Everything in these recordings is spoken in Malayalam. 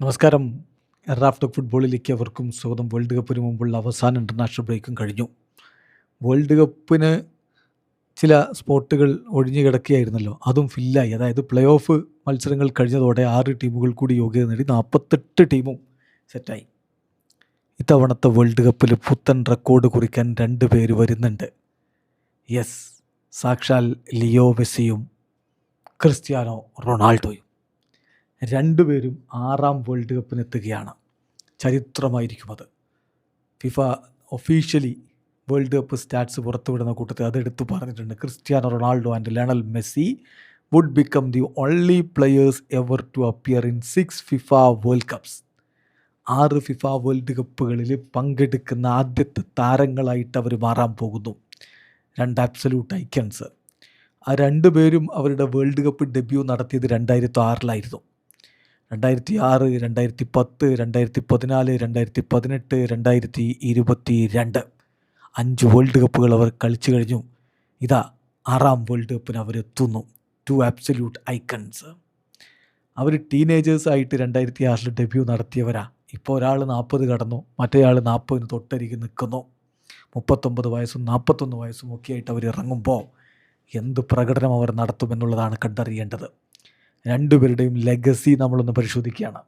നമസ്കാരം. റാഫ് ടോക്ക് ഫുട്ബോളിലേക്ക് അവർക്കും സ്വാഗതം. വേൾഡ് കപ്പിന് മുമ്പുള്ള അവസാന ഇൻ്റർനാഷണൽ ബ്രേക്കും കഴിഞ്ഞു. വേൾഡ് കപ്പിന് ചില സ്പോട്ടുകൾ ഒഴിഞ്ഞു കിടക്കുകയായിരുന്നല്ലോ, അതും ഫില്ലായി. അതായത് പ്ലേ ഓഫ് മത്സരങ്ങൾ കഴിഞ്ഞതോടെ 6 ടീമുകൾ കൂടി യോഗ്യത നേടി 48 ടീമും സെറ്റായി. ഇത്തവണത്തെ വേൾഡ് കപ്പിൽ പുത്തൻ റെക്കോർഡ് കുറിക്കാൻ 2 പേര് വരുന്നുണ്ട്. യെസ്, സാക്ഷാൽ ലിയോ മെസ്സിയും ക്രിസ്ത്യാനോ റൊണാൾഡോയും. 2 പേരും 6ാം വേൾഡ് കപ്പിനെത്തുകയാണ്. ചരിത്രമായിരിക്കും അത്. FIFA officially world cup stats പുറത്തുവിടുന്ന കൂട്ടത്തിൽ അതെടുത്ത് പറഞ്ഞിട്ടുണ്ട്. Cristiano Ronaldo and Lionel Messi would become the only players ever to appear in 6 FIFA world cups. 6 FIFA world കപ്പുകളിൽ പങ്കെടുക്കുന്ന ആദ്യത്തെ താരങ്ങളായിട്ട് അവർ മാറാൻ പോകുന്നു. 2 അബ്സല്യൂട്ട് ഐക്കൺസ്. ആ 2 പേരും അവരുടെ വേൾഡ് കപ്പ് ഡെബ്യൂ നടത്തിയത് 2006 2006, 2010, 2014, 2018, 2022 5 വേൾഡ് കപ്പുകൾ അവർ കളിച്ചു കഴിഞ്ഞു. ഇതാ 6ാം വേൾഡ് കപ്പിന് അവരെത്തുന്നു. 2 അബ്സല്യൂട്ട് ഐക്കൺസ്. അവർ ടീനേജേഴ്സായിട്ട് 2006 ഡെബ്യൂ നടത്തിയവരാ. ഇപ്പോൾ ഒരാൾ 40 കടന്നു, മറ്റേയാൾ 40 തൊട്ടരികെ നിൽക്കുന്നു. 39 വയസ്സും 41 വയസ്സും ഒക്കെ ആയിട്ട് അവർ ഇറങ്ങുമ്പോൾ എന്ത് പ്രകടനം അവർ നടത്തുമെന്നുള്ളതാണ് കണ്ടറിയേണ്ടത്. 2 പേരുടെയും ലെഗസി നമ്മളൊന്ന് പരിശോധിക്കുകയാണ്.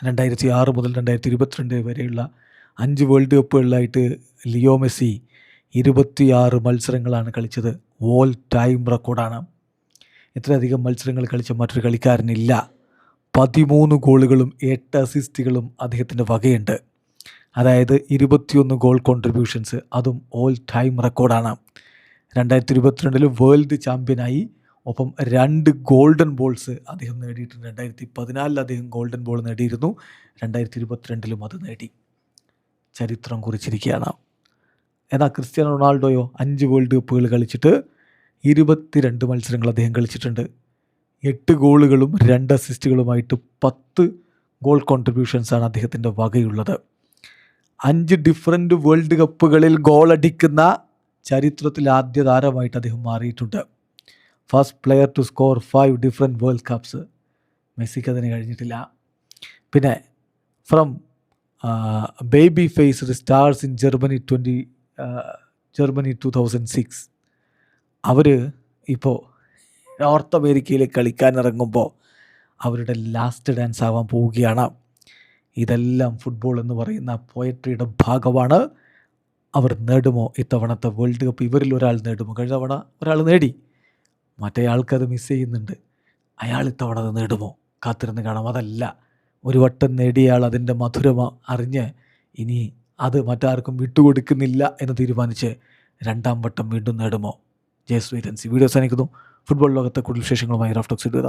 2006 മുതൽ 2022 വരെയുള്ള 5 വേൾഡ് കപ്പുകളിലായിട്ട് ലിയോ മെസ്സി 26 മത്സരങ്ങളാണ് കളിച്ചത്. ഓൾ ടൈം റെക്കോർഡാണ്. ഇത്രയധികം മത്സരങ്ങൾ കളിച്ച മറ്റൊരു കളിക്കാരനില്ല. 13 ഗോളുകളും 8 അസിസ്റ്റുകളും അദ്ദേഹത്തിൻ്റെ വകയുണ്ട്. അതായത് 21 ഗോൾ കോൺട്രിബ്യൂഷൻസ്, അതും ഓൾ ടൈം റെക്കോർഡാണ്. 2022 വേൾഡ് ചാമ്പ്യനായി. ഒപ്പം 2 ഗോൾഡൻ ബോൾസ് അദ്ദേഹം നേടിയിട്ടുണ്ട്. 2014 അദ്ദേഹം ഗോൾഡൻ ബോൾ നേടിയിരുന്നു. 2022 അത് നേടി. ചരിത്രം കുറിച്ചിരിക്കുകയാണ്. എന്നാൽ ക്രിസ്ത്യാനോ റൊണാൾഡോയോ 5 വേൾഡ് കപ്പുകൾ കളിച്ചിട്ട് 22 മത്സരങ്ങൾ അദ്ദേഹം കളിച്ചിട്ടുണ്ട്. 8 ഗോളുകളും 2 അസിസ്റ്റുകളുമായിട്ട് 10 ഗോൾ കോൺട്രിബ്യൂഷൻസാണ് അദ്ദേഹത്തിൻ്റെ വകയുള്ളത്. 5 ഡിഫറൻറ്റ് വേൾഡ് കപ്പുകളിൽ ഗോളടിക്കുന്ന ചരിത്രത്തിൽ ആദ്യ താരമായിട്ട് അദ്ദേഹം മാറിയിട്ടുണ്ട്. First player to score 5 different world cups. മെസ്സിക്ക് അതിന് കഴിഞ്ഞിട്ടില്ല. പിന്നെ from baby faced stars in Germany 2006 അവർ ഇപ്പോൾ നോർത്ത് അമേരിക്കയിൽ കളിക്കാനിറങ്ങുമ്പോൾ അവരുടെ ലാസ്റ്റ് ഡാൻസ് ആവാൻ പോവുകയാണ്. ഇതെല്ലാം ഫുട്ബോൾ എന്ന് പറയുന്ന പോയട്രിയുടെ ഭാഗമാണ്. അവർ നേടുമോ ഇത്തവണത്തെ വേൾഡ് കപ്പ്? ഇവരിൽ ഒരാൾ നേടുമോ? കഴിഞ്ഞ തവണ ഒരാൾ നേടി, മറ്റേ ആൾക്കത് മിസ് ചെയ്യുന്നുണ്ട്. അയാൾ ഇത്തവണ അത് നേടുമോ? കാത്തിരുന്ന് കാണാം. അതല്ല, ഒരു വട്ടം നേടിയയാൾ അതിൻ്റെ മധുരം അറിഞ്ഞ് ഇനി അത് മറ്റാർക്കും വിട്ടുകൊടുക്കുന്നില്ല എന്ന് തീരുമാനിച്ച് 2ാം വട്ടം വീണ്ടും നേടുമോ? Just wait and see. Video അവസാനിക്കുന്നു. ഫുട്ബോൾ ലോകത്തെ കൂടുതൽ വിശേഷങ്ങളുമായി റാഫ് ടോക്സ് ഇടുക.